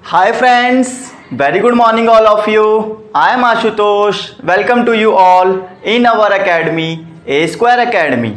Hi friends, very good morning all of you. I am Ashutosh. Welcome to you all in our academy, A Square Academy.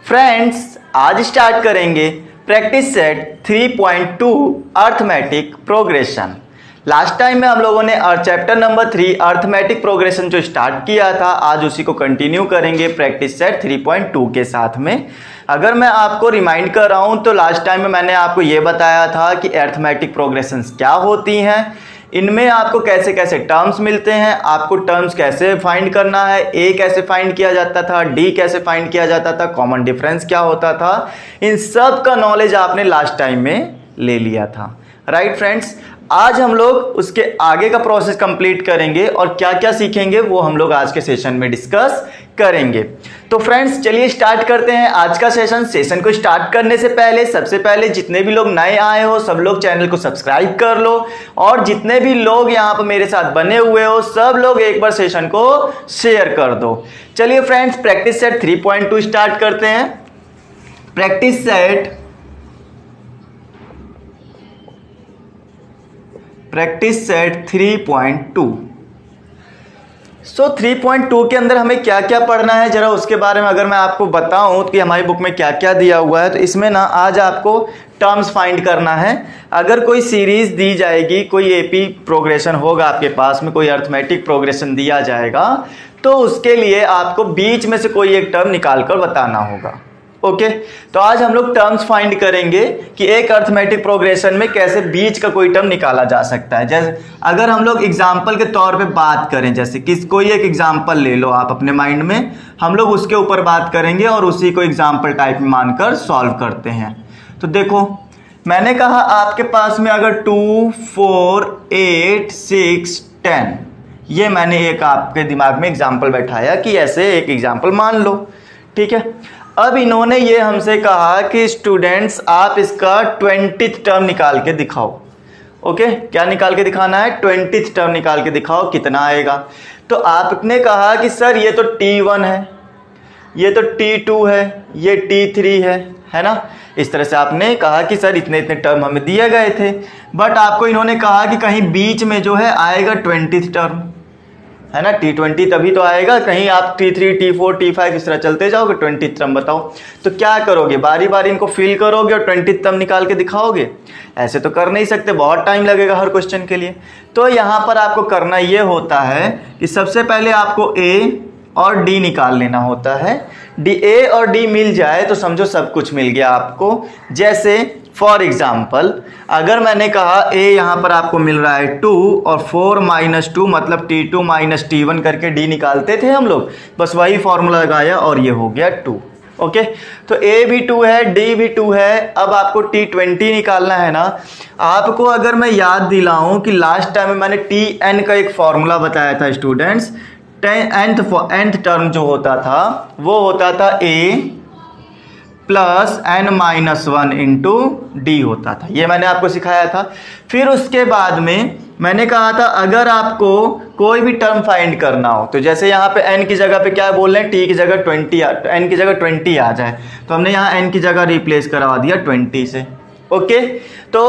Friends, आज start करेंगे practice set 3.2 arithmetic progression. Last time में हम लोगों ने chapter number 3 arithmetic progression जो start किया था, आज उसी को कंटिन्यू करेंगे प्रैक्टिस सेट 3.2 के साथ में। अगर मैं आपको रिमाइंड कर रहा हूं तो लास्ट टाइम में मैंने आपको ये बताया था कि अर्थमेटिक प्रोग्रेशंस क्या होती हैं, इनमें आपको कैसे कैसे टर्म्स मिलते हैं, आपको टर्म्स कैसे फाइंड करना है, ए कैसे फाइंड किया जाता था, डी कैसे फाइंड किया जाता था, कॉमन डिफरेंस क्या होता था, इन सब का नॉलेज आपने लास्ट टाइम में ले लिया था। राइट फ्रेंड्स, आज हम लोग उसके आगे का प्रोसेस कंप्लीट करेंगे और क्या क्या सीखेंगे वो हम लोग आज के सेशन में डिस्कस करेंगे। तो फ्रेंड्स चलिए स्टार्ट करते हैं आज का सेशन। सेशन को स्टार्ट करने से पहले सबसे पहले जितने भी लोग नए आए हो सब लोग चैनल को सब्सक्राइब कर लो, और जितने भी लोग यहाँ पर मेरे साथ बने हुए हो सब लोग एक बार सेशन को शेयर कर दो। चलिए फ्रेंड्स प्रैक्टिस सेट 3.2 स्टार्ट करते हैं। Practice set 3.2। सो 3.2 के अंदर हमें क्या क्या पढ़ना है जरा उसके बारे में अगर मैं आपको बताऊं कि हमारी बुक में क्या क्या दिया हुआ है, तो इसमें ना आज आपको टर्म्स फाइंड करना है। अगर कोई सीरीज दी जाएगी, कोई एपी प्रोग्रेशन होगा आपके पास में, कोई अर्थमेटिक प्रोग्रेशन दिया जाएगा, तो उसके लिए आपको बीच में से कोई एक टर्म निकाल कर बताना होगा। ओके, तो आज हम लोग टर्म्स फाइंड करेंगे कि एक अर्थमेटिक प्रोग्रेशन में कैसे बीच का कोई टर्म निकाला जा सकता है। जैसे अगर हम लोग एग्जांपल के तौर पे बात करें, जैसे कोई एक एग्जांपल ले लो आप अपने माइंड में, हम लोग उसके ऊपर बात करेंगे और उसी को एग्जांपल टाइप में मानकर सॉल्व करते हैं। तो देखो मैंने कहा आपके पास में अगर 2, 4, 8, 6, 10, ये मैंने एक आपके दिमाग में एग्जाम्पल बैठाया कि ऐसे एक एग्जाम्पल मान लो। ठीक है, अब इन्होंने ये हमसे कहा कि स्टूडेंट्स आप इसका 20th टर्म निकाल के दिखाओ। ओके, क्या निकाल के दिखाना है? 20th टर्म निकाल के दिखाओ, कितना आएगा। तो आपने कहा कि सर ये तो T1 है, ये तो T2 है, ये T3 है ना। इस तरह से आपने कहा कि सर इतने इतने टर्म हमें दिए गए थे, बट आपको इन्होंने कहा कि कहीं बीच में जो है आएगा 20th टर्म, है ना। T20 तभी तो आएगा, कहीं आप T3, T4, T5 इस तरह चलते जाओगे, 20th टर्म बताओ। तो क्या करोगे, बारी बारी इनको फिल करोगे और 20th टर्म निकाल के दिखाओगे? ऐसे तो कर नहीं सकते, बहुत टाइम लगेगा हर क्वेश्चन के लिए। तो यहाँ पर आपको करना ये होता है कि सबसे पहले आपको A और D निकाल लेना होता है। A और D मिल जाए तो समझो सब कुछ मिल गया आपको। जैसे फॉर एग्जाम्पल अगर मैंने कहा A यहाँ पर आपको मिल रहा है 2 और 4 - 2 मतलब T2 - T1 करके D निकालते थे हम लोग, बस वही फॉर्मूला लगाया और ये हो गया 2। ओके, तो A भी 2 है, D भी 2 है। अब आपको T20 निकालना है ना। आपको अगर मैं याद दिलाऊं कि लास्ट टाइम में मैंने Tn का एक फॉर्मूला बताया था स्टूडेंट्स, nth टर्म जो होता था वो होता था A plus n-1 into D होता था, ये मैंने आपको सिखाया था। फिर उसके बाद में मैंने कहा था अगर आपको कोई भी टर्म फाइंड करना हो, तो जैसे यहाँ पे n की जगह पे क्या बोल रहे हैं, t की जगह 20 n की जगह 20 आ जाए, तो हमने यहाँ n की जगह रिप्लेस करवा दिया 20 से। ओके, तो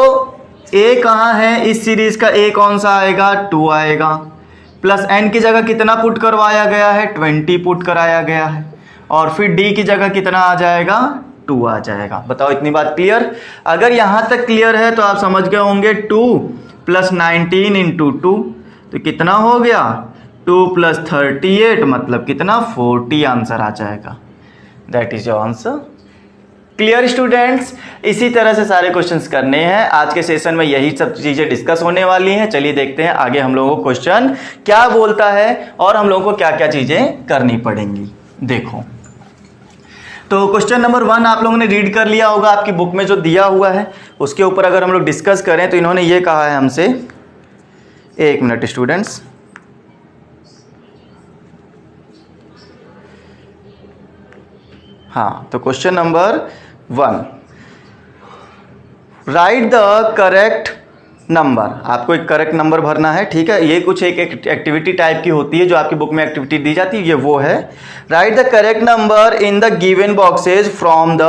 a कहाँ है इस सीरीज का, a कौन सा आएगा, 2 आएगा, प्लस n की जगह कितना पुट करवाया गया है, 20 पुट कराया गया है, और फिर d की जगह कितना आ जाएगा, 2 आ जाएगा। बताओ इतनी बात क्लियर? अगर यहां तक क्लियर है तो आप समझ गए होंगे 2 + 19 इंटू 2 तो कितना हो गया, 2 + 38 मतलब कितना, 40 आंसर आ जाएगा। That is your answer. Clear students? इसी तरह से सारे क्वेश्चंस करने हैं। आज के सेशन में यही सब चीजें डिस्कस होने वाली हैं। चलिए देखते हैं आगे हम लोगों को क्वेश्चन क्या बोलता है और हम लोगों को क्या क्या चीजें करनी पड़ेंगी। देखो, तो क्वेश्चन नंबर 1 आप लोगों ने रीड कर लिया होगा, आपकी बुक में जो दिया हुआ है उसके ऊपर अगर हम लोग डिस्कस करें तो इन्होंने ये कहा है हमसे, एक मिनट स्टूडेंट्स, हाँ, तो question number 1, right the correct number, आपको एक करेक्ट नंबर भरना है, ठीक है। ये कुछ एक एक्टिविटी टाइप की होती है जो आपकी बुक में एक्टिविटी दी जाती है, ये वो है। Right the correct number in the given boxes from the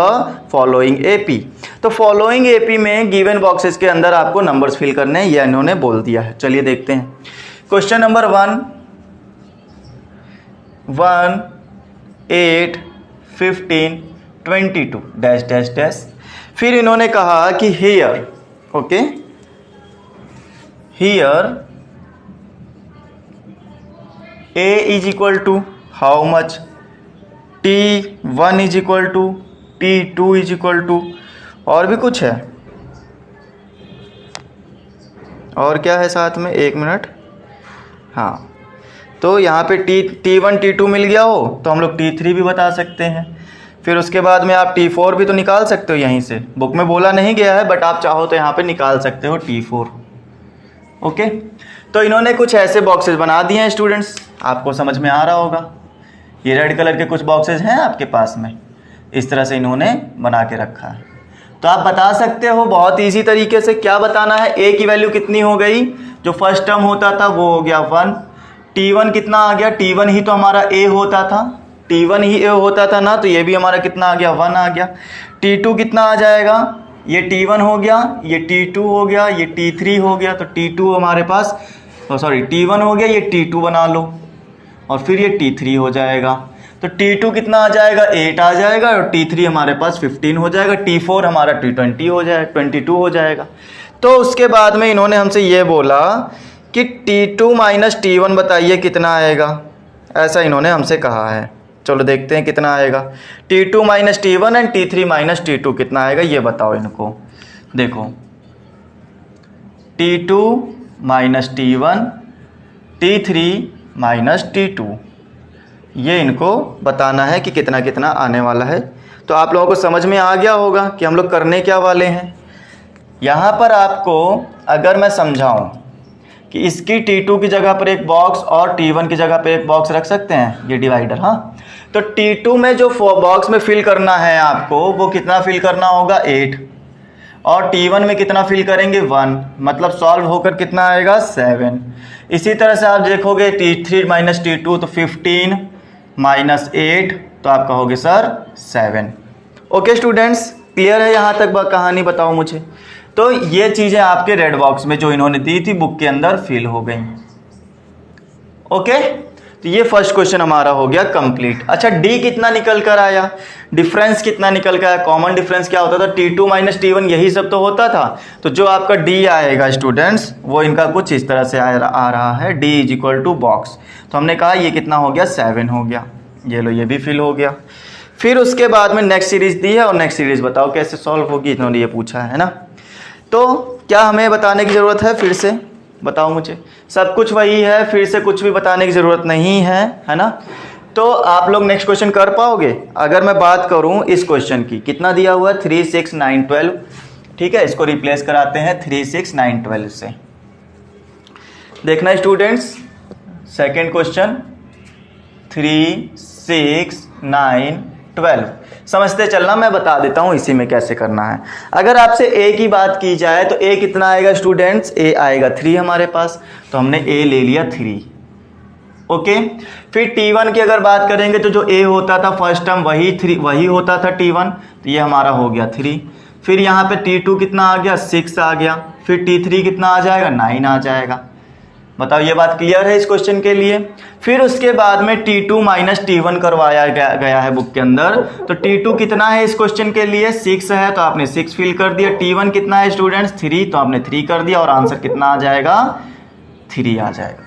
following AP. तो फॉलोइंग एपी में गिवन बॉक्सेस के अंदर आपको नंबर्स फिल करने हैं, ये इन्होंने बोल दिया है। चलिए देखते हैं question number 1, 1, 8, 15, 22 dash dash dash. फिर इन्होंने कहा कि here, okay, here a is equal to how much, t1 is equal to, t2 is equal to, और भी कुछ है, और क्या है साथ में, एक मिनट, हाँ, तो यहाँ पे t1 t2 मिल गया हो तो हम लोग t3 भी बता सकते हैं। फिर उसके बाद में आप t4 भी तो निकाल सकते हो, यहीं से बुक में बोला नहीं गया है बट आप चाहो तो यहाँ पे निकाल सकते हो t4, ओके। तो इन्होंने कुछ ऐसे बॉक्सेस बना दिए हैं स्टूडेंट्स, आपको समझ में आ रहा होगा। ये रेड कलर के कुछ बॉक्सेस हैं आपके पास में, इस तरह से इन्होंने बना के रखा है। तो आप बता सकते हो बहुत इजी तरीके से। क्या बताना है, a की वैल्यू कितनी हो गई, जो फर्स्ट टर्म होता था वो हो गया 1, t1 कितना आ गया, t1 ही तो हमारा a होता था, t1 ही a होता था ना, तो ये भी हमारा कितना आ गया, 1 आ गया। t2 कितना आ जाएगा, ये t1 हो गया, ये t2 हो गया, ये t3 हो गया, तो t2 हमारे पास, सॉरी t1 हो गया, ये t2 बना लो, और फिर ये t3 हो जाएगा। तो t2 कितना आ जाएगा, 8 आ जाएगा, और t3 हमारे पास 15 हो जाएगा, t4 हमारा t20 हो जाएगा, 22 हो जाएगा। तो उसके बाद में इन्होंने हमसे ये बोला कि t2 माइनस t1 बताइए कितना आएगा, ऐसा इन्होंने हमसे कहा है। चलो देखते हैं कितना आएगा, t2 minus t1 and t3 minus t2 कितना आएगा, ये बताओ इनको। देखो t2 minus t1, t3 minus t2, ये इनको बताना है कि कितना कितना आने वाला है। तो आप लोगों को समझ में आ गया होगा कि हम लोग करने क्या वाले हैं। यहाँ पर आपको अगर मैं समझाऊं कि इसकी t2 की जगह पर एक बॉक्स और t1 की जगह पर एक बॉक्स रख सकते हैं, ये डिवाइडर, हाँ। तो t2 में जो बॉक्स में फिल करना है आपको, वो कितना फिल करना होगा, 8, और t1 में कितना फिल करेंगे, 1, मतलब सॉल्व होकर कितना आएगा, 7। इसी तरह से आप देखोगे t3 माइनस t2, तो 15 माइनस 8, तो आप कहोगे सर 7। ओके स्टूडेंट्स, क्लियर है यहाँ तक कहानी, बताओ मुझे। तो ये चीज़ें आपके रेड बॉक्स में जो इन्होंने दी थी बुक के अंदर फिल हो गई, ओके। तो ये फर्स्ट क्वेश्चन हमारा हो गया कंप्लीट। अच्छा, डी कितना निकल कर आया, डिफरेंस कितना निकल कर आया, कॉमन डिफरेंस क्या होता था, t2 माइनस t1, यही सब तो होता था। तो जो आपका डी आएगा स्टूडेंट्स, वो इनका कुछ इस तरह से आ रहा है, d is equal to box. तो हमने कहा ये कितना हो गया, 7 हो गया, ये लो ये भी फिल हो गया। फिर उसके बाद में नेक्स्ट सीरीज दी है, और नेक्स्ट सीरीज बताओ कैसे सॉल्व होगी, इन्होंने ये पूछा है ना। तो क्या हमें बताने की ज़रूरत है, फिर से बताओ मुझे, सब कुछ वही है, फिर से कुछ भी बताने की ज़रूरत नहीं है ना। तो आप लोग नेक्स्ट क्वेश्चन कर पाओगे। अगर मैं बात करूं इस क्वेश्चन की, कितना दिया हुआ है, 3, 6, 9, 12, ठीक है। इसको रिप्लेस कराते हैं 3, 6, 9, 12 से। देखना स्टूडेंट्स, सेकेंड क्वेश्चन 3, 6, 9, 12, समझते चलना, मैं बता देता हूँ इसी में कैसे करना है। अगर आपसे a की बात की जाए तो a कितना आएगा स्टूडेंट्स, a आएगा 3 हमारे पास, तो हमने a ले लिया 3, ओके। फिर t1 की अगर बात करेंगे तो जो a होता था फर्स्ट टर्म वही होता था t1, तो ये हमारा हो गया 3। फिर यहाँ पे t2 कितना आ गया, 6 आ गया। फिर t3 कितना आ जाएगा, 9 आ जाएगा। बताओ ये बात क्लियर है इस क्वेश्चन के लिए। फिर उसके बाद में t2 माइनस t1 करवाया गया है बुक के अंदर। तो t2 कितना है इस क्वेश्चन के लिए, 6 है, तो आपने 6 फिल कर दिया। t1 कितना है स्टूडेंट्स, 3, तो आपने 3 कर दिया, और आंसर कितना आ जाएगा, 3 आ जाएगा।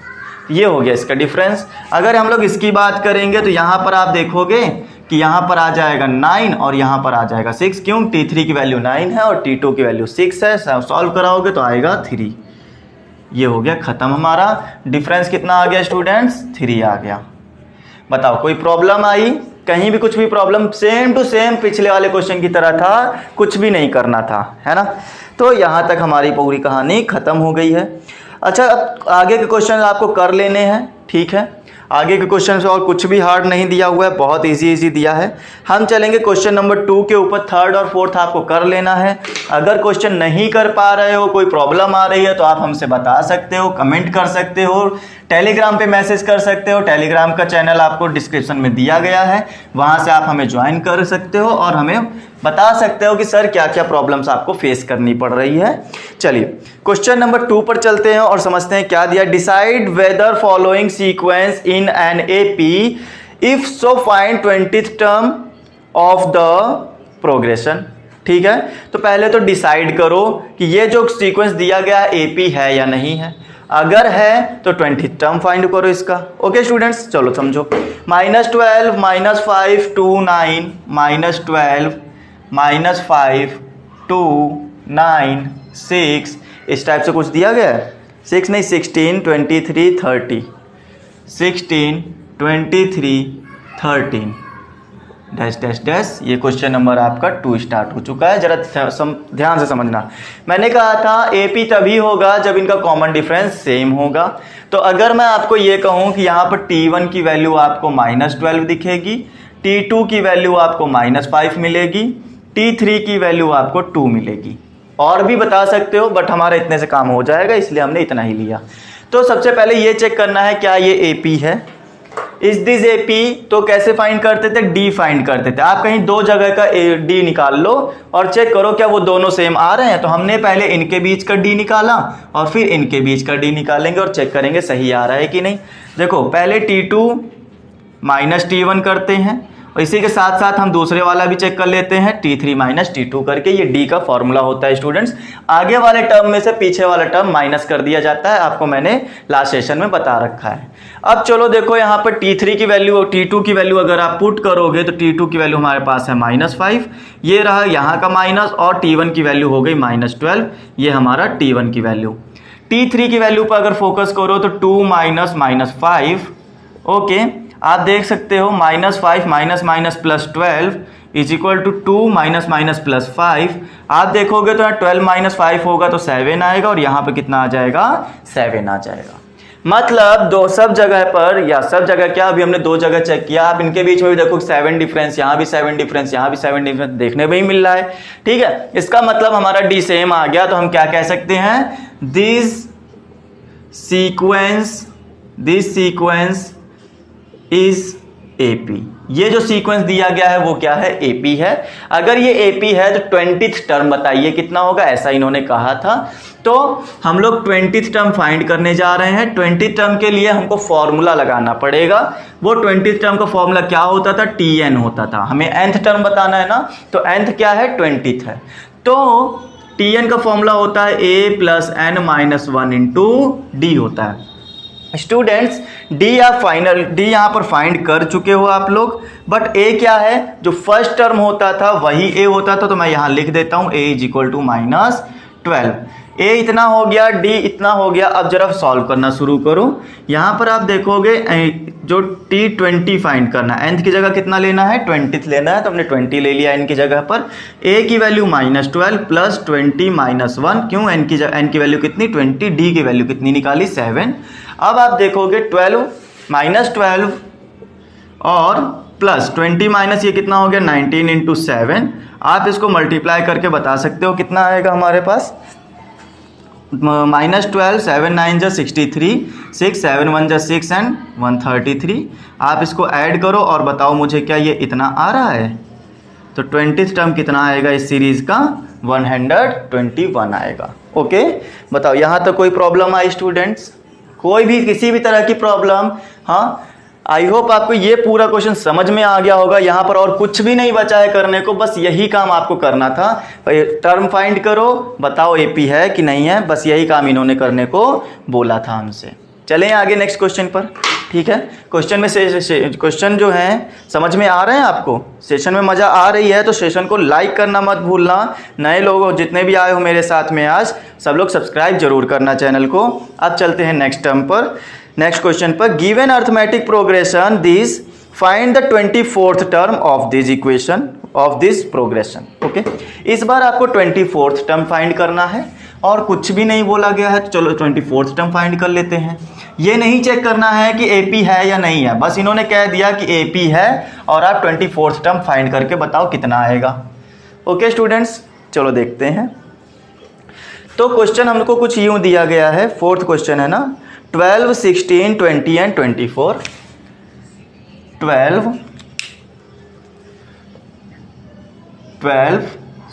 ये हो गया इसका डिफरेंस। अगर हम लोग इसकी बात करेंगे तो यहाँ पर आप देखोगे कि यहाँ पर आ जाएगा 9 और यहाँ पर आ जाएगा 6, क्यों, t3 की वैल्यू 9 है और t2 की वैल्यू 6 है। सॉल्व कराओगे तो आएगा 3। ये हो गया खत्म हमारा। डिफरेंस कितना आ गया स्टूडेंट्स, 3 आ गया। बताओ कोई प्रॉब्लम आई, कहीं भी कुछ भी प्रॉब्लम, सेम टू सेम पिछले वाले क्वेश्चन की तरह था, कुछ भी नहीं करना था, है ना। तो यहाँ तक हमारी पूरी कहानी खत्म हो गई है। अच्छा, अब आगे के क्वेश्चन आपको कर लेने हैं, ठीक है। आगे के क्वेश्चन से और कुछ भी हार्ड नहीं दिया हुआ है, बहुत इजी दिया है। हम चलेंगे क्वेश्चन नंबर 2 के ऊपर। थर्ड और फोर्थ आपको कर लेना है। अगर क्वेश्चन नहीं कर पा रहे हो, कोई प्रॉब्लम आ रही है, तो आप हमसे बता सकते हो, कमेंट कर सकते हो, टेलीग्राम पे मैसेज कर सकते हो। टेलीग्राम का चैनल आपको डिस्क्रिप्शन में दिया गया है, वहां से आप हमें ज्वाइन कर सकते हो और हमें बता सकते हो कि सर क्या क्या प्रॉब्लम्स आपको फेस करनी पड़ रही है। चलिए क्वेश्चन नंबर 2 पर चलते हैं और समझते हैं क्या दिया। Decide whether following sequence in an AP, if so find 20th term of the progression. ठीक है, तो पहले तो डिसाइड करो कि ये जो सीक्वेंस दिया गया एपी है या नहीं है। अगर है तो 20th टर्म फाइंड करो इसका। ओके स्टूडेंट्स, चलो समझो। -12 -5 2 9 -12 -5 2 9 6, इस टाइप से कुछ दिया गया है। 6 नहीं, 16 23 30, 16 23 13 डैश डैश डैश। ये क्वेश्चन नंबर आपका 2 स्टार्ट हो चुका है। जरा ध्यान से समझना। मैंने कहा था एपी तभी होगा जब इनका कॉमन डिफरेंस सेम होगा। तो अगर मैं आपको ये कहूँ कि यहाँ पर T1 की वैल्यू आपको -12 दिखेगी, T2 की वैल्यू आपको -5 मिलेगी, T3 की वैल्यू आपको 2 मिलेगी। और भी बता सकते हो, बट हमारा इतने से काम हो जाएगा, इसलिए हमने इतना ही लिया। तो सबसे पहले ये चेक करना है क्या ये एपी है। इज दिस एपी, तो कैसे फाइंड करते थे, डी फाइंड करते थे। आप कहीं दो जगह का डी निकाल लो और चेक करो क्या वो दोनों सेम आ रहे हैं। तो हमने पहले इनके बीच का डी निकाला और फिर इनके बीच का डी निकालेंगे और चेक करेंगे सही आ रहा है कि नहीं। देखो पहले T2 माइनस T1 करते हैं और इसी के साथ साथ हम दूसरे वाला भी चेक कर लेते हैं, T3 माइनस T2 करके। ये डी का फॉर्मूला होता है स्टूडेंट्स। आगे वाले टर्म में से पीछे वाला टर्म माइनस कर दिया जाता है, आपको मैंने लास्ट सेशन में बता रखा है। अब चलो देखो यहाँ पर T3 की वैल्यू और T2 की वैल्यू अगर आप पुट करोगे तो T2 की वैल्यू हमारे पास है -5, ये रहा यहाँ का माइनस, और T1 की वैल्यू हो गई -12, ये हमारा T1 की वैल्यू। T3 की वैल्यू पर अगर फोकस करो तो 2 माइनस -5, ओके आप देख सकते हो -5 minus minus +12 is equal to 2 minus minus +5। आप देखोगे तो 12 माइनस 5 होगा तो 7 आएगा और यहाँ पे कितना आ जाएगा, 7 आ जाएगा। मतलब दो सब जगह पर, या सब जगह क्या, अभी हमने दो जगह चेक किया, आप इनके बीच में भी देखो 7 डिफरेंस, यहाँ भी 7 डिफरेंस, यहाँ भी 7 डिफरेंस देखने में ही मिल रहा है। ठीक है, इसका मतलब हमारा डी सेम आ गया। तो हम क्या कह सकते हैं, दिस सीक्वेंस इज एपी। ये जो सीक्वेंस दिया गया है वो क्या है, एपी है। अगर ये एपी है तो 20th टर्म बताइए कितना होगा, ऐसा इन्होंने कहा था। तो हम लोग 20th टर्म फाइंड करने जा रहे हैं। 20th टर्म के लिए हमको फॉर्मूला लगाना पड़ेगा। वो 20th टर्म का फॉर्मूला क्या होता था, TN होता था। हमें nth टर्म बताना है ना, तो nth क्या है, 20th है। तो TN का फॉर्मूला होता है a + n - 1 × d होता है। स्टूडेंट्स डी आप फाइनल डी यहाँ पर फाइंड कर चुके हो आप लोग, बट ए क्या है, जो फर्स्ट टर्म होता था वही ए होता था। तो मैं यहाँ लिख देता हूँ a = -12। ए इतना हो गया, डी इतना हो गया। अब जरा सॉल्व करना शुरू करो। यहाँ पर आप देखोगे जो T20 फाइंड करना है, nth की जगह कितना लेना है, 20th लेना है, तो हमने 20 ले लिया n की जगह पर। a की वैल्यू -12 + 20 - 1, क्यों, n की वैल्यू कितनी 20, d की वैल्यू कितनी निकाली 7। अब आप देखोगे 12 -12 और +20 माइनस ये कितना हो गया, 19 × 7। आप इसको मल्टीप्लाई करके बता सकते हो कितना आएगा हमारे पास, -12 7 9 = 63, 6 7 1 = 6 and 133। आप इसको ऐड करो और बताओ मुझे क्या ये इतना आ रहा है। तो 20th टर्म कितना आएगा इस सीरीज का, 121 आएगा। ओके बताओ, यहाँ तक कोई प्रॉब्लम आई स्टूडेंट्स, कोई भी किसी भी तरह की प्रॉब्लम। हाँ, आई होप आपको ये पूरा क्वेश्चन समझ में आ गया होगा। यहाँ पर और कुछ भी नहीं बचा है करने को, बस यही काम आपको करना था। टर्म फाइंड करो, बताओ एपी है कि नहीं है, बस यही काम इन्होंने करने को बोला था हमसे। चलें आगे नेक्स्ट क्वेश्चन पर। ठीक है, क्वेश्चन में क्वेश्चन जो है समझ में आ रहे हैं आपको, सेशन में मज़ा आ रही है तो सेशन को लाइक करना मत भूलना। नए लोग जितने भी आए हो मेरे साथ में आज, सब लोग सब्सक्राइब जरूर करना चैनल को। अब चलते हैं नेक्स्ट टर्म पर, नेक्स्ट क्वेश्चन पर। Given arithmetic progression this, find the 24th term of this equation of this progression. Okay, इस बार आपको 24th टर्म फाइंड करना है और कुछ भी नहीं बोला गया है, तो चलो 24th टर्म फाइंड कर लेते हैं। ये नहीं चेक करना है कि AP है या नहीं है, बस इन्होंने कह दिया कि AP है और आप 24th टर्म फाइंड करके बताओ कितना आएगा। ओके स्टूडेंट्स, चलो देखते हैं। तो क्वेश्चन हमको कुछ यूं दिया गया है, 4th क्वेश्चन है ना, 12, 16, 20 एंड 24। 12,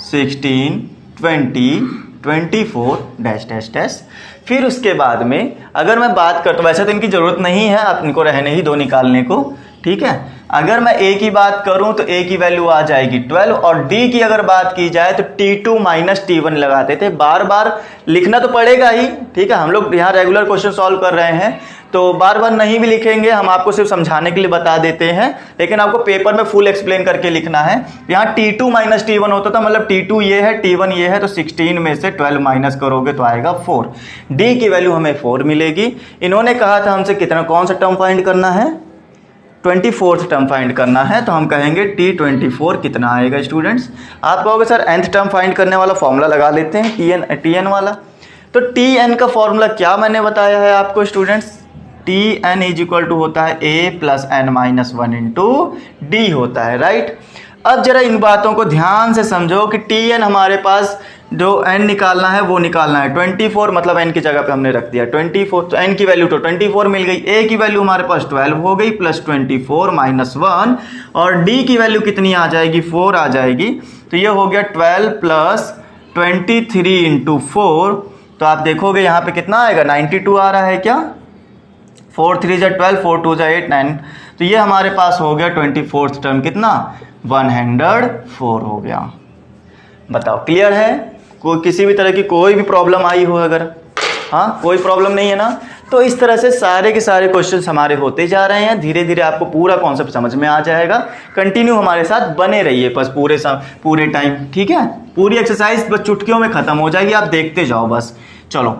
16, 20, 24 dash dash dash. फिर उसके बाद में अगर मैं बात करता हूँ, वैसे तो इनकी ज़रूरत नहीं है, आप इनको रहने ही दो निकालने को, ठीक है। अगर मैं A की बात करूं तो A की वैल्यू आ जाएगी 12, और D की अगर बात की जाए तो T2 माइनस T1 लगाते थे। बार बार लिखना तो पड़ेगा ही, ठीक है, हम लोग यहाँ रेगुलर क्वेश्चन सॉल्व कर रहे हैं तो बार बार नहीं भी लिखेंगे, हम आपको सिर्फ समझाने के लिए बता देते हैं, लेकिन आपको पेपर में फुल एक्सप्लेन करके लिखना है। यहाँ T2 माइनस T1 होता था, मतलब T2 ये है, T1 ये है, तो 16 में से 12 माइनस करोगे तो आएगा 4। D की वैल्यू हमें 4 मिलेगी। इन्होंने कहा था हमसे कितना, कौन सा टर्म फाइंड करना है, 24th टर्म फाइंड करना है, तो हम कहेंगे T24 कितना आएगा स्टूडेंट्स। आप कहोगे सर nth टर्म फाइंड करने वाला फॉर्मूला लगा लेते हैं, TN वाला। तो TN का फॉर्मूला क्या मैंने बताया है आपको students, TN is equal to होता है A plus N minus 1 into D होता है, राइट। अब जरा इन बातों को ध्यान से समझो कि TN हमारे पास जो n निकालना है वो निकालना है 24, मतलब n की जगह पे हमने रख दिया 24, तो n की वैल्यू तो 24 मिल गई। A की वैल्यू हमारे पास 12 हो गई, प्लस 24 माइनस 1, और D की वैल्यू कितनी आ जाएगी, 4 आ जाएगी। तो ये हो गया 12 प्लस 23 इंटू 4, तो आप देखोगे यहाँ पे कितना आएगा, 92 आ रहा है क्या, 4 3 जा 12, 4 2 जा 8 9, तो ये हमारे पास हो गया 24th टर्म कितना, 104 हो गया। बताओ क्लियर है, कोई किसी भी तरह की कोई भी प्रॉब्लम आई हो अगर, हाँ कोई प्रॉब्लम नहीं है ना। तो इस तरह से सारे के सारे क्वेश्चंस हमारे होते जा रहे हैं, धीरे धीरे आपको पूरा कॉन्सेप्ट समझ में आ जाएगा। कंटिन्यू हमारे साथ बने रहिए बस पूरे टाइम, ठीक है। पूरी एक्सरसाइज बस चुटकियों में खत्म हो जाएगी, आप देखते जाओ बस। चलो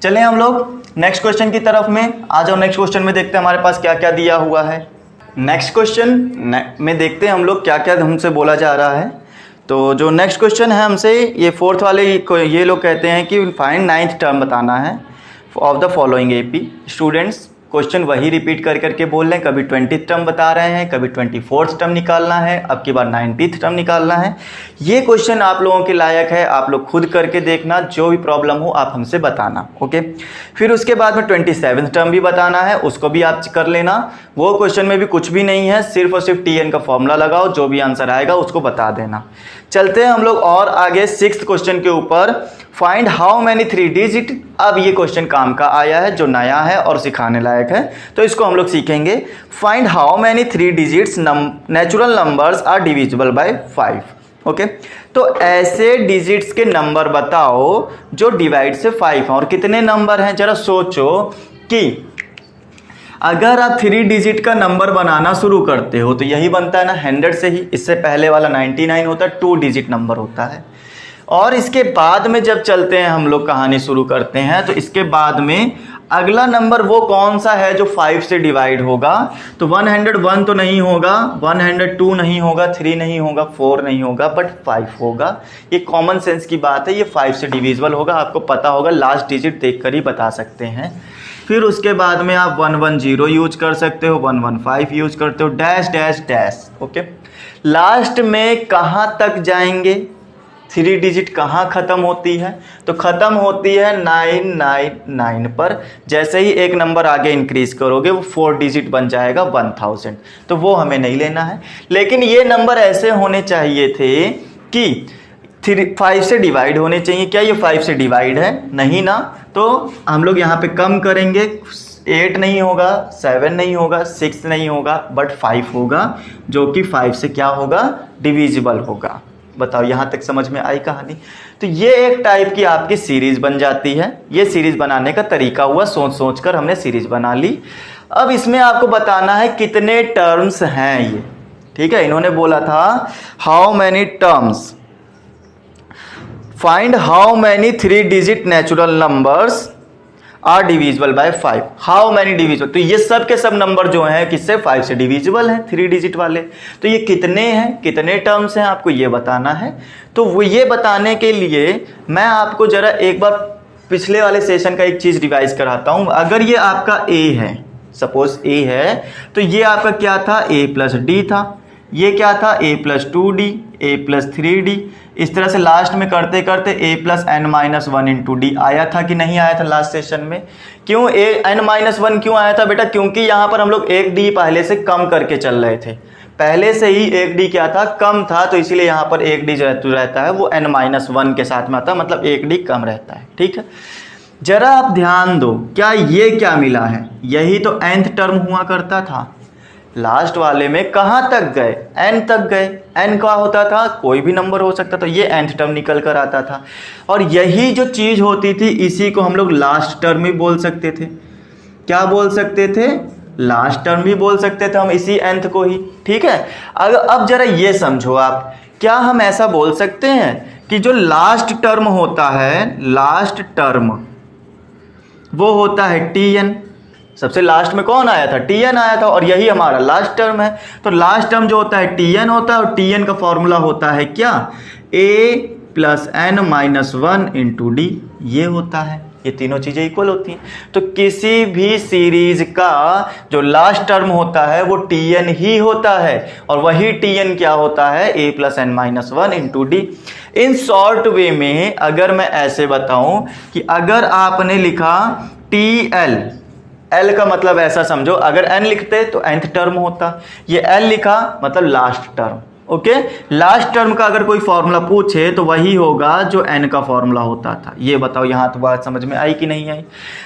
चलें हम लोग नेक्स्ट क्वेश्चन की तरफ में आ जाओ। नेक्स्ट क्वेश्चन में देखते हैं हमारे पास क्या क्या दिया हुआ है। नेक्स्ट क्वेश्चन में देखते हैं हम लोग क्या क्या हमसे बोला जा रहा है। तो जो नेक्स्ट क्वेश्चन है हमसे, ये 4th वाले ये लोग कहते हैं कि फाइंड 9th टर्म बताना है of the following AP। Students question वही रिपीट कर करके बोल रहे हैं, कभी 20th टर्म बता रहे हैं, कभी 24th टर्म निकालना है, अब की बार 90th टर्म निकालना है। ये क्वेश्चन आप लोगों के लायक है, आप लोग खुद करके देखना, जो भी प्रॉब्लम हो आप हमसे बताना, ओके। फिर उसके बाद में 27th टर्म भी बताना है, उसको भी आप कर लेना। वो क्वेश्चन में भी कुछ भी नहीं है, सिर्फ और सिर्फ TN का फॉर्मूला लगाओ, जो भी आंसर आएगा उसको बता देना। चलते हैं हम लोग और आगे 6th क्वेश्चन के ऊपर, फाइंड हाउ मैनी 3 डिजिट। अब ये क्वेश्चन काम का आया है, जो नया है और सिखाने लायक है, तो इसको हम लोग सीखेंगे। Find how many 3 digits natural numbers are divisible by 5। Okay, तो ऐसे डिजिट्स के नंबर बताओ जो डिवाइड से 5 हैं। और कितने नंबर हैं जरा सोचो कि अगर आप 3 डिजिट का नंबर बनाना शुरू करते हो तो यही बनता है ना 100 से ही, इससे पहले वाला 99 होता है, 2 डिजिट नंबर होता है। और इसके बाद में जब चलते हैं हम लोग कहानी शुरू करते हैं, तो इसके बाद में अगला नंबर वो कौन सा है जो 5 से डिवाइड होगा। तो 101 तो नहीं होगा, 102 नहीं होगा, 3 नहीं होगा, 4 नहीं होगा, बट 5 होगा। ये कॉमन सेंस की बात है, ये 5 से डिविजिबल होगा, आपको पता होगा, लास्ट डिजिट देखकर ही बता सकते हैं। फिर उसके बाद में आप 110 यूज कर सकते हो, 115 यूज करते हो, dash dash dash. Okay, last में कहाँ तक जाएंगे, 3 डिजिट कहाँ ख़त्म होती है, तो ख़त्म होती है 999 पर। जैसे ही एक नंबर आगे इंक्रीज करोगे वो 4 डिजिट बन जाएगा 1000, तो वो हमें नहीं लेना है। लेकिन ये नंबर ऐसे होने चाहिए थे कि 5 से डिवाइड होने चाहिए। क्या ये 5 से डिवाइड है? नहीं ना, तो हम लोग यहाँ पे कम करेंगे, 8 नहीं होगा, 7 नहीं होगा, 6 नहीं होगा, बट 5 होगा, जो कि 5 से क्या होगा, डिविजिबल होगा। बताओ यहाँ तक समझ में आई कहानी। तो ये एक टाइप की आपकी सीरीज बन जाती है। ये सीरीज बनाने का तरीका हुआ, सोच सोच कर हमने सीरीज बना ली। अब इसमें आपको बताना है कितने टर्म्स हैं ये, ठीक है। इन्होंने बोला था how many terms, find how many 3 digit natural numbers are divisible by 5। How many divisible, तो ये सब के सब नंबर जो हैं किससे 5 से डिविजिबल हैं, 3 डिजिट वाले। तो ये कितने हैं, कितने टर्म्स हैं, आपको ये बताना है। तो वो ये बताने के लिए मैं आपको जरा एक बार पिछले वाले सेशन का एक चीज़ रिवाइज कराता हूँ। अगर ये आपका ए है, सपोज ए है, तो ये आपका क्या था, a प्लस डी था। ये क्या था, a plus 2d, a plus 3d। इस तरह से लास्ट में करते करते a plus n minus 1 into D आया था कि नहीं आया था लास्ट सेशन में। क्यों n माइनस 1 क्यों आया था बेटा, क्योंकि यहाँ पर हम लोग एक d पहले से कम करके चल रहे थे, पहले से ही एक d क्या था, कम था, तो इसीलिए यहाँ पर एक d जो रहता है वो n माइनस 1 के साथ में आता है, मतलब एक d कम रहता है। ठीक है, जरा आप ध्यान दो, क्या ये क्या मिला है, यही तो nth टर्म हुआ करता था। लास्ट वाले में कहाँ तक गए, n तक गए। n क्या होता था, कोई भी नंबर हो सकता था, ये nth टर्म निकल कर आता था। और यही जो चीज़ होती थी इसी को हम लोग लास्ट टर्म भी बोल सकते थे। क्या बोल सकते थे, लास्ट टर्म भी बोल सकते थे हम इसी nth को ही। ठीक है, अगर अब जरा ये समझो आप, क्या हम ऐसा बोल सकते हैं कि जो लास्ट टर्म होता है, लास्ट टर्म वो होता है tn। सबसे लास्ट में कौन आया था, tn आया था, और यही हमारा लास्ट टर्म है। तो लास्ट टर्म जो होता है tn होता है, और tn का फॉर्मूला होता है क्या, a plus n minus 1 into D, ये होता है। ये तीनों चीज़ें इक्वल होती हैं। तो किसी भी सीरीज का जो लास्ट टर्म होता है वो tn ही होता है, और वही tn क्या होता है, a plus n minus 1 into D. In short way में अगर मैं ऐसे बताऊं कि अगर आपने लिखा TL, L का मतलब ऐसा समझो, अगर n लिखते तो nth टर्म होता, ये L लिखा मतलब last term. Okay, last term का अगर कोई फॉर्मूला पूछे तो वही होगा जो n का फॉर्मूला होता था। ये बताओ यहाँ तो बात समझ में आई कि नहीं आई।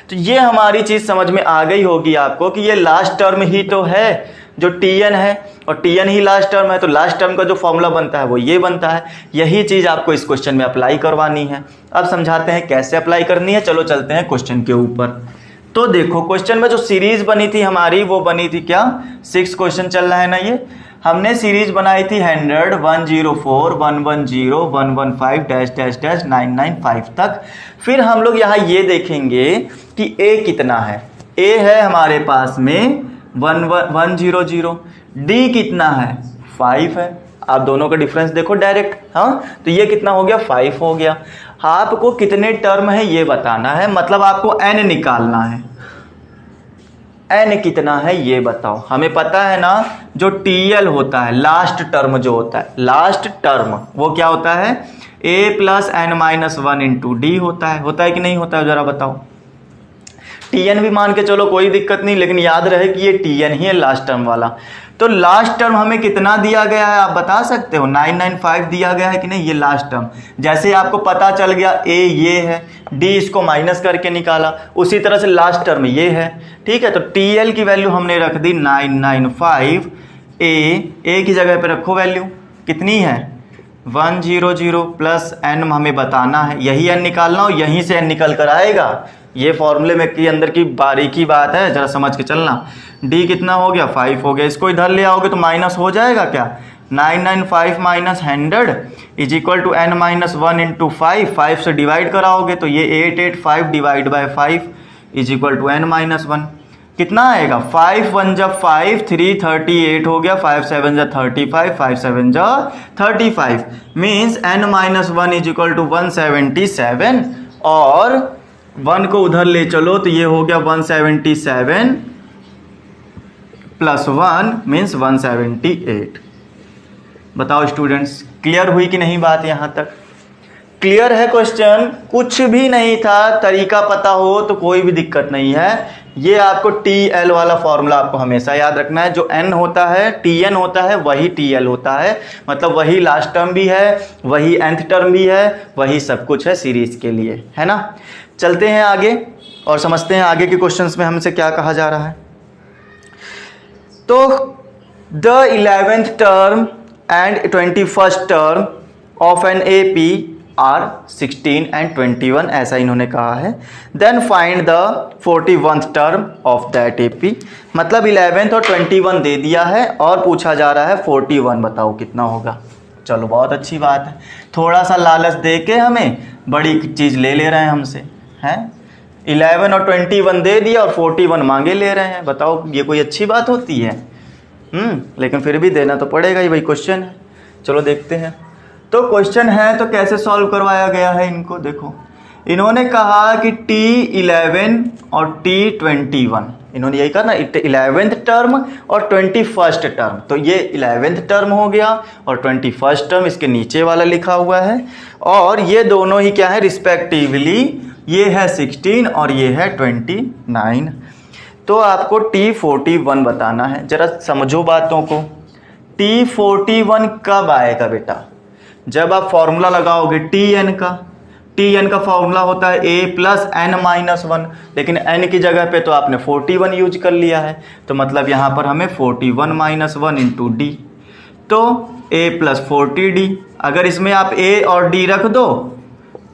तो ये हमारी चीज़ समझ में आ गई होगी आपको कि ये लास्ट टर्म ही तो है जो tn है, और tn ही लास्ट टर्म है, तो लास्ट टर्म का जो फॉर्मूला बनता है वो ये बनता है। यही चीज़ आपको इस क्वेश्चन में अप्लाई करवानी है। अब समझाते हैं कैसे अप्लाई करनी है। चलो चलते हैं क्वेश्चन के ऊपर। तो देखो क्वेश्चन में जो सीरीज बनी थी हमारी, वो बनी थी क्या, 6 क्वेश्चन चल रहा है ना ये। हमने सीरीज बनाई थी 100, 104, 110, 115 डैश डैश डैश 995 तक। फिर हम लोग यहाँ ये देखेंगे कि a कितना है। a है हमारे पास में 100, d कितना है, 5 है। आप दोनों का डिफरेंस देखो डायरेक्ट, हाँ, तो ये कितना हो गया, 5 हो गया। आपको कितने टर्म है ये बताना है, मतलब आपको n निकालना है। n कितना है ये बताओ। हमें पता है ना, जो TL होता है, लास्ट टर्म जो होता है, लास्ट टर्म वो क्या होता है, a plus n minus 1 into D होता है कि नहीं होता है, जरा बताओ। tn भी मान के चलो, कोई दिक्कत नहीं, लेकिन याद रहे कि ये tn ही है लास्ट टर्म वाला। तो लास्ट टर्म हमें कितना दिया गया है आप बता सकते हो, 995 दिया गया है कि नहीं, ये लास्ट टर्म। जैसे आपको पता चल गया a ये है, d इसको माइनस करके निकाला, उसी तरह से लास्ट टर्म ये है। ठीक है, तो TL की वैल्यू हमने रख दी 995, a की जगह पे रखो वैल्यू कितनी है, 100 प्लस n हमें बताना है, यही n निकालना हो, यहीं से n निकल कर आएगा। ये फॉर्मूले में के अंदर की बारीकी बात है, जरा समझ के चलना। d कितना हो गया, 5 हो गया। इसको इधर ले आओगे तो माइनस हो जाएगा क्या, 995 minus 100 is equal to n minus 1 into 5 से डिवाइड कराओगे तो ये 885 divide by 5 is equal to n minus 1। कितना आएगा, 5 1 जब 5, 3 38 हो गया, 5 7 जा 35, 5 7 जा 35, means n minus 1 is equal to 177, और 1 को उधर ले चलो तो ये हो गया 177 प्लस 1 मीन्स 178। बताओ स्टूडेंट्स, क्लियर हुई कि नहीं बात यहाँ तक, क्लियर है क्वेश्चन, कुछ भी नहीं था, तरीका पता हो तो कोई भी दिक्कत नहीं है। ये आपको TL वाला फॉर्मूला आपको हमेशा याद रखना है, जो n होता है, TN होता है, वही TL होता है, मतलब वही लास्ट टर्म भी है, वही nth टर्म भी है, वही सब कुछ है सीरीज के लिए, है ना। चलते हैं आगे और समझते हैं आगे के क्वेश्चंस में हमसे क्या कहा जा रहा है। तो the 11th term and 21st term of an AP are 16 and 21, ऐसा इन्होंने कहा है। Then find the 41th term of that AP, मतलब 11th और 21 दे दिया है और पूछा जा रहा है 41, बताओ कितना होगा। चलो बहुत अच्छी बात है, थोड़ा सा लालच दे के हमें बड़ी चीज़ ले रहे हैं हमसे, हैं। 11 और 21 दे दिया और 41 मांगे ले रहे हैं। बताओ ये कोई अच्छी बात होती है? लेकिन फिर भी देना तो पड़ेगा ही, भाई क्वेश्चन है। चलो देखते हैं। तो क्वेश्चन है तो कैसे सॉल्व करवाया गया है इनको। देखो इन्होंने कहा कि T11 और T21, इन्होंने यही कहा ना 11th टर्म और 21st टर्म। तो ये 11th टर्म हो गया और 21st टर्म इसके नीचे वाला लिखा हुआ है, और ये दोनों ही क्या है रिस्पेक्टिवली, ये है 16 और ये है 29। तो आपको T41 बताना है। जरा समझो बातों को। T41 कब आएगा बेटा? जब आप फॉर्मूला लगाओगे Tn का फॉर्मूला होता है a प्लस एन माइनस 1, लेकिन n की जगह पे तो आपने 41 यूज कर लिया है, तो मतलब यहाँ पर हमें 41 माइनस 1 इंटू डी, तो a प्लस 40d। अगर इसमें आप a और d रख दो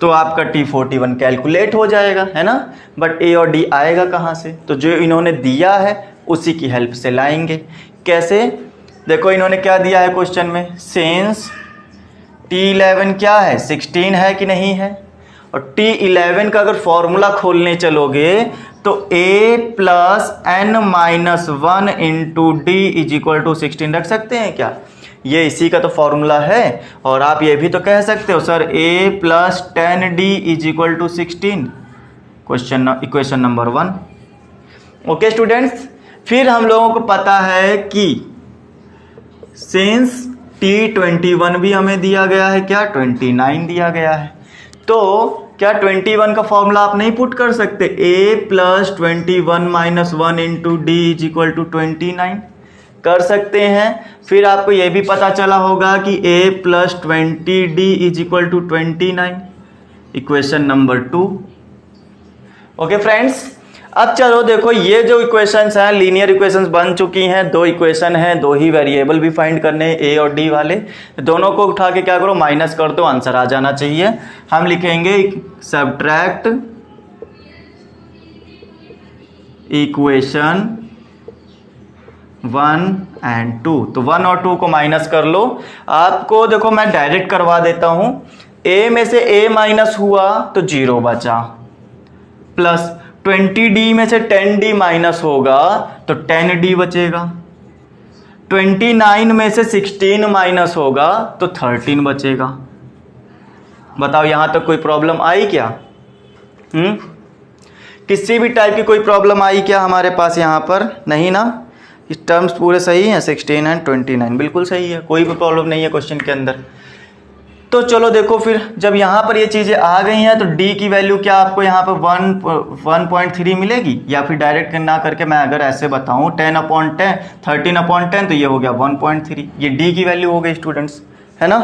तो आपका T41 कैलकुलेट हो जाएगा, है ना। बट a और d आएगा कहाँ से? तो जो इन्होंने दिया है उसी की हेल्प से लाएंगे। कैसे? देखो इन्होंने क्या दिया है क्वेश्चन में, सिंस T11 क्या है 16 है कि नहीं है, और T11 का अगर फॉर्मूला खोलने चलोगे तो a plus n minus 1 into d is equal to 16 रख सकते हैं क्या? ये इसी का तो फॉर्मूला है। और आप ये भी तो कह सकते हो sir a plus 10d is equal to 16, equation number 1। Okay students, फिर हम लोगों को पता है कि सिंस T21 भी हमें दिया गया है, क्या 29 दिया गया है, तो क्या 21 का फॉर्मूला आप नहीं पुट कर सकते? a plus 21 minus 1 into d is equal to 29 कर सकते हैं। फिर आपको यह भी पता चला होगा कि a plus 20d is equal to 29, equation number 2। Okay friends, अब चलो देखो ये जो इक्वेशंस हैं लीनियर इक्वेशंस बन चुकी हैं। दो इक्वेशन हैं, दो ही वेरिएबल भी फाइंड करने हैं a और d वाले। दोनों को उठा के क्या करो, माइनस कर दो, आंसर आ जाना चाहिए। हम लिखेंगे सब्ट्रैक्ट इक्वेशन 1 एंड 2। तो 1 और 2 को माइनस कर लो। आपको देखो मैं डायरेक्ट करवा देता हूं। a में से a माइनस हुआ तो 0 बचा, प्लस 20d में से 10d माइनस होगा तो 10d बचेगा, 29 में से 16 माइनस होगा तो 13 बचेगा। बताओ यहां तक कोई प्रॉब्लम आई क्या? किसी भी टाइप की कोई प्रॉब्लम आई क्या हमारे पास? यहां पर नहीं ना, इस टर्म्स पूरे सही हैं, 16 एंड 29 बिल्कुल सही है, कोई भी प्रॉब्लम नहीं है क्वेश्चन के अंदर। तो चलो देखो फिर जब यहाँ पर ये चीज़ें आ गई हैं तो d की वैल्यू क्या आपको यहाँ पर 1.3 मिलेगी, या फिर डायरेक्ट ना करके मैं अगर ऐसे बताऊँ 10/10 13/10 तो ये हो गया 1.3, ये d की वैल्यू हो गई स्टूडेंट्स, है ना।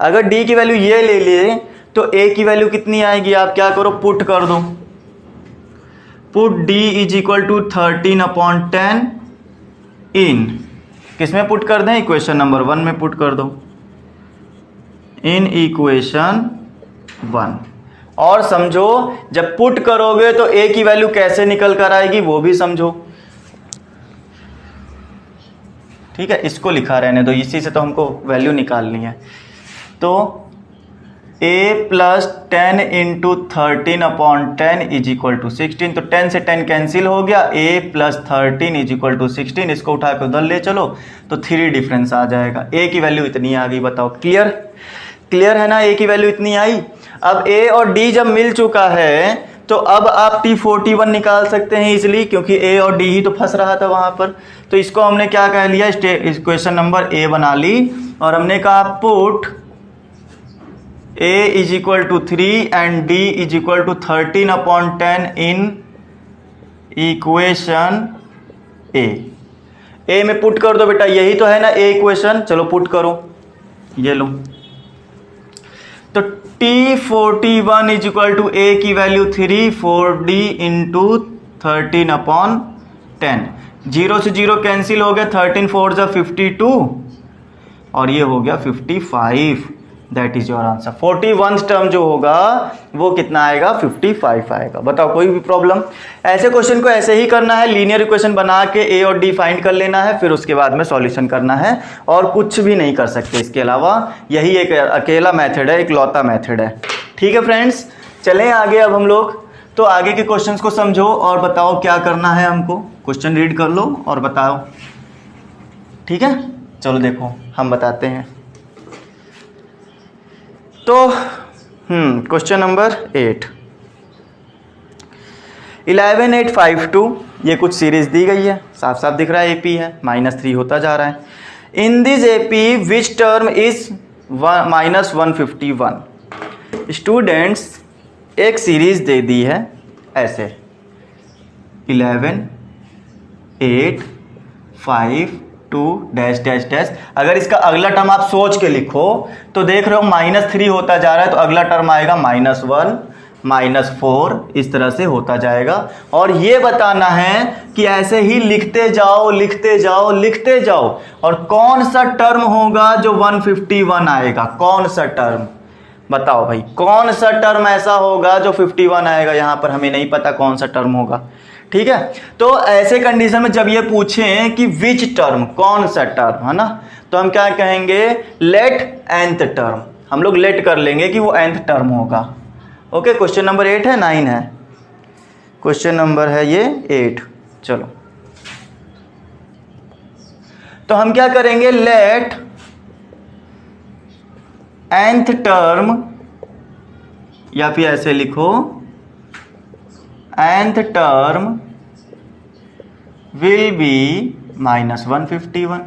अगर d की वैल्यू ये ले लिए तो a की वैल्यू कितनी आएगी? आप क्या करो, पुट कर दो, put d is equal to 13/10 in, किसमें पुट कर दें? इक्वेशन नंबर 1 में पुट कर दो, इन इक्वेशन 1। और समझो जब पुट करोगे तो a की वैल्यू कैसे निकल कर आएगी वो भी समझो, ठीक है। इसको लिखा रहने दो, इसी से तो हमको वैल्यू निकालनी है। तो a plus 10 into 13/10 is equal to 16, तो 10 से 10 कैंसिल हो गया, a plus 13 is equal to 16, इसको उठा के उधर ले चलो तो 3 डिफरेंस आ जाएगा। a की वैल्यू इतनी आ गई, बताओ क्लियर है ना, a की वैल्यू इतनी आई। अब a और d जब मिल चुका है तो अब आप T41 निकाल सकते हैं इजिली, क्योंकि a और d ही तो फंस रहा था वहां पर। तो इसको हमने क्या कह लिया, इक्वेशन नंबर a बना ली, और हमने कहा put a is equal to 3 and d is equal to 13/10 in equation a में पुट कर दो बेटा, यही तो है ना a इक्वेशन। चलो पुट करो, ये लो। तो T41 is equal to a की वैल्यू 3 4d इंटू 13/10, 0 से 0 कैंसिल हो गया, 13 4 जा 52 और ये हो गया 55। That is your answer. 41 term जो होगा वो कितना आएगा, 55 आएगा। बताओ कोई भी प्रॉब्लम? ऐसे क्वेश्चन को ऐसे ही करना है, लीनियर इक्वेशन बना के a और d फाइंड कर लेना है, फिर उसके बाद में सॉल्यूशन करना है, और कुछ भी नहीं कर सकते इसके अलावा। यही एक अकेला मेथड है, एक लौता मेथड है, ठीक है फ्रेंड्स। चलें आगे अब हम लोग। तो आगे के क्वेश्चंस को समझो और बताओ क्या करना है हमको। क्वेश्चन रीड कर लो और बताओ, ठीक है। चलो देखो हम बताते हैं। तो क्वेश्चन नंबर 8, 11852, ये कुछ सीरीज दी गई है, साफ साफ दिख रहा है एपी है, -3 होता जा रहा है। In this AP which term is -151। Students एक सीरीज दे दी है ऐसे 11 8 5 2 डैश डैश डैश। अगर इसका अगला टर्म आप सोच के लिखो तो देख रहे हो -3 होता जा रहा है, तो अगला टर्म आएगा -1 -4, इस तरह से होता जाएगा। और ये बताना है कि ऐसे ही लिखते जाओ लिखते जाओ लिखते जाओ, और कौन सा टर्म होगा जो 151 आएगा। कौन सा टर्म बताओ भाई, कौन सा टर्म ऐसा होगा जो 51 आएगा। यहां पर हमें नहीं पता कौन सा टर्म होगा, ठीक है। तो ऐसे कंडीशन में जब ये पूछें कि विच टर्म, कौन सा टर्म, है ना, तो हम क्या कहेंगे, लेट nth टर्म। हम लोग लेट कर लेंगे कि वो nth टर्म होगा। ओके, क्वेश्चन नंबर 8 है, 9 है, क्वेश्चन नंबर है ये 8। चलो तो हम क्या करेंगे, लेट nth टर्म, या फिर ऐसे लिखो nth टर्म विल बी -151।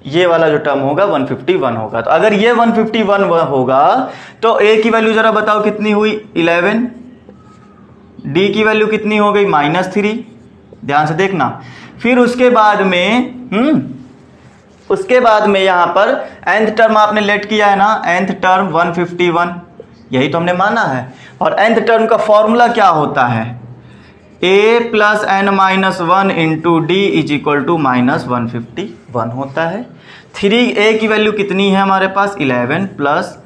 ये वाला जो टर्म होगा 151 होगा। तो अगर ये 151 होगा तो a की वैल्यू जरा बताओ कितनी हुई, 11, d की वैल्यू कितनी हो गई, -3, ध्यान से देखना। फिर उसके बाद में यहां पर nth टर्म आपने लेट किया है ना, nth टर्म 151, यही तो हमने माना है। और nth टर्म का फॉर्मूला क्या होता है, a + n-1 into d is equal to -151 होता है। 3a की वैल्यू कितनी है हमारे पास, 11 +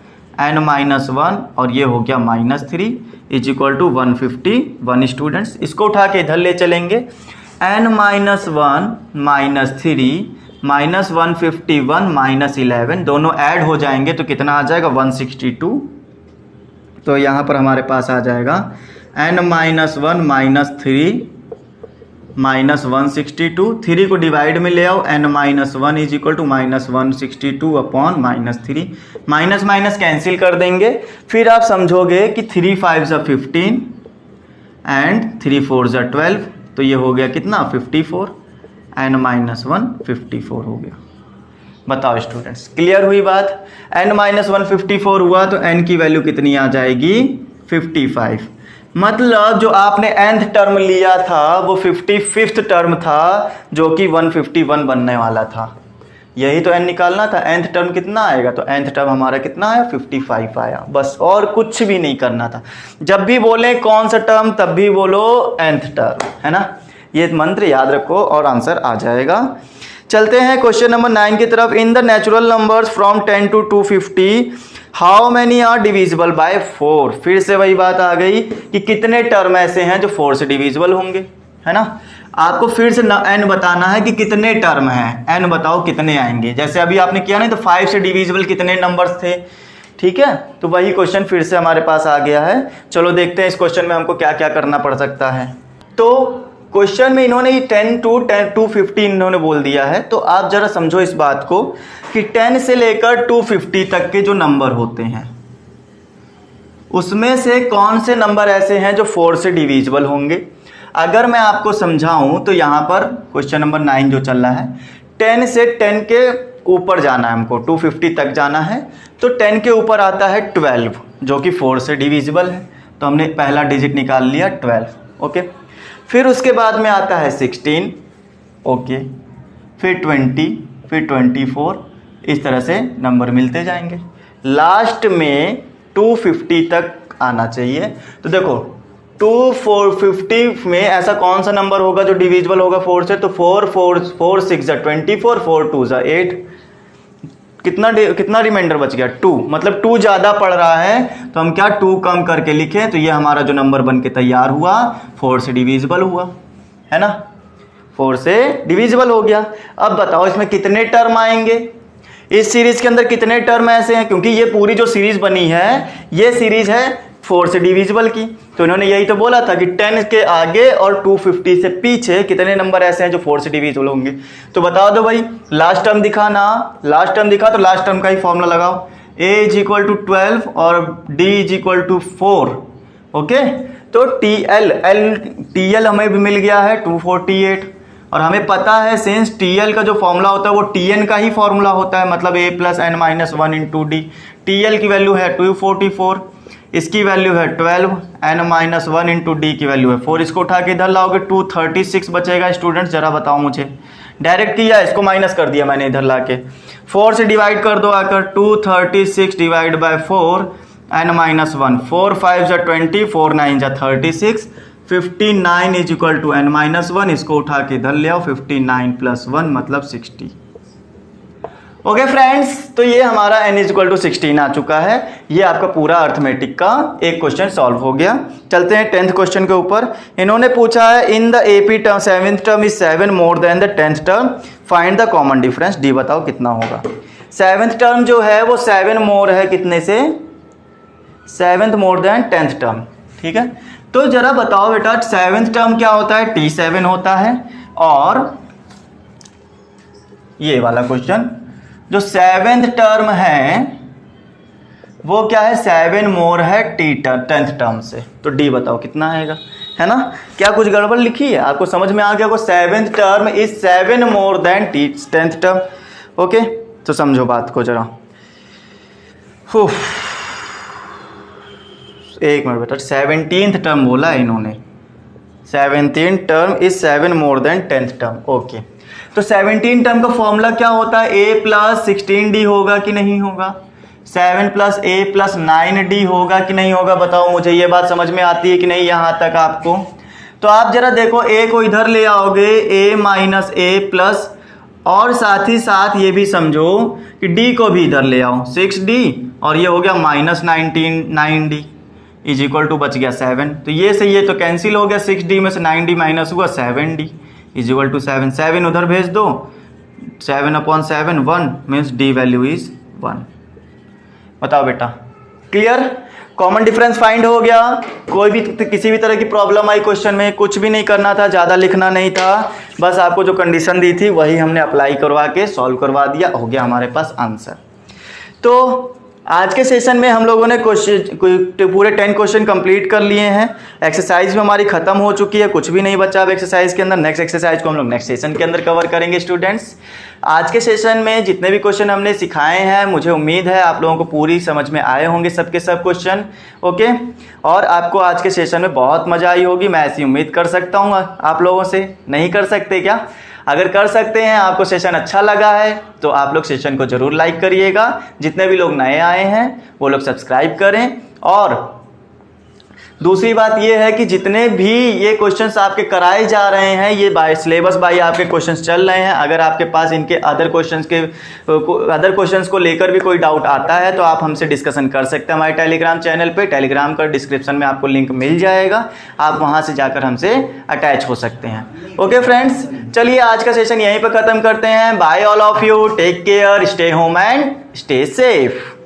n-1, और ये हो गया -3 इज इक्वल टू 151। स्टूडेंट्स इसको उठा के इधर ले चलेंगे, n-1 -3 -151 -11 दोनों ऐड हो जाएंगे तो कितना आ जाएगा, 162। तो यहाँ पर हमारे पास आ जाएगा n-1 -3 -162, 3 को डिवाइड में ले आओ, n-1 is equal to -162 upon -3, minus minus cancel कर देंगे। फिर आप समझोगे कि 3 5 = 15 एंड 3 4 = 12, तो ये हो गया कितना, 54, n-1 54 हो गया। बताओ स्टूडेंट्स, क्लियर हुई बात। n-1 54 हुआ तो n की वैल्यू कितनी आ जाएगी, 55। मतलब जो आपने nth टर्म लिया था वो 55th टर्म था जो कि 151 बनने वाला था। यही तो n निकालना था। nth टर्म कितना आएगा, तो nth टर्म हमारा कितना आया, 55 आया, बस और कुछ भी नहीं करना था। जब भी बोले कौन सा टर्म तब भी बोलो nth टर्म, है ना। ये मंत्र याद रखो और आंसर आ जाएगा। चलते हैं क्वेश्चन नंबर 9 की तरफ। In the natural numbers from 10 to 250 how many are divisible by 4। फिर से वही बात आ गई कि कितने टर्म ऐसे हैं जो 4 से डिविजिबल होंगे, है ना। आपको फिर से n बताना है कि कितने टर्म हैं, n बताओ कितने आएंगे। जैसे अभी आपने किया नहीं तो 5 से डिविजिबल कितने नंबर्स थे, ठीक है। तो वही क्वेश्चन फिर से हमारे पास आ गया है। चलो देखते हैं इस क्वेश्चन में हमको क्या क्या करना पड़ सकता है। तो क्वेश्चन में इन्होंने 10 to 250 इन्होंने बोल दिया है। तो आप जरा समझो इस बात को कि 10 से लेकर 250 तक के जो नंबर होते हैं उसमें से कौन से नंबर ऐसे हैं जो 4 से डिविजिबल होंगे। अगर मैं आपको समझाऊं तो यहाँ पर क्वेश्चन नंबर 9 जो चल रहा है, 10 से 10 के ऊपर जाना है हमको, 250 तक जाना है। तो 10 के ऊपर आता है 12 जो कि 4 से डिविजिबल है, तो हमने पहला डिजिट निकाल लिया 12, ओके। फिर उसके बाद में आता है 16, ओके, फिर 20, फिर 24, इस तरह से नंबर मिलते जाएंगे। लास्ट में 250 तक आना चाहिए। तो देखो 450 में ऐसा कौन सा नंबर होगा जो डिविजिबल होगा 4 से, तो 4 4 6 = 24, 4 2 = 8। कितना रिमाइंडर बच गया, 2। मतलब 2 ज़्यादा पड़ रहा है तो हम क्या 2 कम करके लिखें, तो ये हमारा जो नंबर बन के तैयार हुआ 4 से डिविजिबल हुआ, है ना, 4 से डिविजिबल हो गया। अब बताओ इसमें कितने टर्म आएंगे, इस सीरीज के अंदर कितने टर्म ऐसे हैं, क्योंकि ये पूरी जो सीरीज बनी है ये सीरीज है 4 से डिविजिबल की। तो इन्होंने यही तो बोला था कि 10 के आगे और 250 से पीछे कितने नंबर ऐसे हैं जो 4 से डिविजिबल होंगे। तो बता दो भाई, लास्ट टर्म दिखा ना, लास्ट टर्म दिखा तो लास्ट टर्म का ही फॉर्मूला लगाओ, a = 12 और d = 4। ओके, तो TL हमें भी मिल गया है 248, और हमें पता है सिंस TL का जो फॉर्मूला होता है वो TN का ही फॉर्मूला होता है, मतलब a + n - 1 × d। TL की वैल्यू है 244, इसकी वैल्यू है 12, n - 1 × d की वैल्यू है 4। इसको उठा के इधर लाओगे 236 बचेगा। स्टूडेंट्स जरा बताओ मुझे, डायरेक्ट किया, इसको माइनस कर दिया मैंने इधर लाके, 4 से डिवाइड कर दो आकर, 236 / 4, n - 1, 4 × 5 = 20, 4 × 9 = 36, 59 = n - 1। इसको उठा के इधर ले आओ, 59 + 1 मतलब 60। ओके फ्रेंड्स, तो ये हमारा n = 16 आ चुका है। ये आपका पूरा अर्थमेटिक का एक क्वेश्चन सॉल्व हो गया। चलते हैं 10th क्वेश्चन के ऊपर। इन्होंने पूछा है in the AP term 7th term is 7 more than the 10th term, find the common difference. D बताओ कितना होगा। 7th टर्म जो है वो 7 मोर है कितने से, 7th more than 10th term. ठीक है, तो जरा बताओ बेटा 7th टर्म क्या होता है, T7 होता है, और ये वाला क्वेश्चन जो 7th टर्म है वो क्या है, 7 मोर है 10th टर्म से। तो डी बताओ कितना आएगा, है ना। क्या कुछ गड़बड़ लिखी है, आपको समझ में आ गया को 7th term is 7 more than 10th term. Okay, तो समझो बात को जरा। एक मिनट बेटा, 17th टर्म बोला है इन्होंने, 17th term is 7 more than 10th term. Okay, तो 17 टर्म का फॉर्मूला क्या होता है, a + 16d होगा कि नहीं होगा, 7 + a + 9d होगा कि नहीं होगा। बताओ मुझे, ये बात समझ में आती है कि नहीं यहाँ तक आपको। तो आप जरा देखो, a को इधर ले आओगे, a - a+, और साथ ही साथ ये भी समझो कि d को भी इधर ले आओ, 6d, और ये हो गया -9d = बच गया 7। तो ये से ये तो कैंसिल हो गया, 6d में से 9d माइनस हुआ, 7d = 7। 7 उधर भेज दो, 7/7 1 मीन्स d वैल्यू इज 1। बताओ बेटा, क्लियर। कॉमन डिफरेंस फाइंड हो गया। कोई भी किसी भी तरह की प्रॉब्लम आई क्वेश्चन में, कुछ भी नहीं करना था, ज़्यादा लिखना नहीं था, बस आपको जो कंडीशन दी थी वही हमने अप्लाई करवा के सॉल्व करवा दिया, हो गया हमारे पास आंसर। तो आज के सेशन में हम लोगों ने पूरे 10 क्वेश्चन कंप्लीट कर लिए हैं। एक्सरसाइज भी हमारी खत्म हो चुकी है, कुछ भी नहीं बचा अब एक्सरसाइज के अंदर। नेक्स्ट एक्सरसाइज को हम लोग नेक्स्ट सेशन के अंदर कवर करेंगे। स्टूडेंट्स, आज के सेशन में जितने भी क्वेश्चन हमने सिखाए हैं, मुझे उम्मीद है आप लोगों को पूरी समझ में आए होंगे सबके सब क्वेश्चन। ओके, और आपको आज के सेशन में बहुत मज़ा आई होगी, मैं ऐसी उम्मीद कर सकता हूँ आप लोगों से। नहीं कर सकते क्या? अगर कर सकते हैं, आपको सेशन अच्छा लगा है तो आप लोग सेशन को ज़रूर लाइक करिएगा। जितने भी लोग नए आए हैं वो लोग सब्सक्राइब करें। और दूसरी बात ये है कि जितने भी ये क्वेश्चंस आपके कराए जा रहे हैं, ये बाय सिलेबस बाय आपके क्वेश्चंस चल रहे हैं। अगर आपके पास इनके अदर क्वेश्चंस को लेकर भी कोई डाउट आता है तो आप हमसे डिस्कशन कर सकते हैं हमारे टेलीग्राम चैनल पे। टेलीग्राम का डिस्क्रिप्शन में आपको लिंक मिल जाएगा, आप वहां से जाकर हमसे अटैच हो सकते हैं। ओके फ्रेंड्स, चलिए आज का सेशन यहीं पर ख़त्म करते हैं। Bye all of you, take care, stay home and stay safe.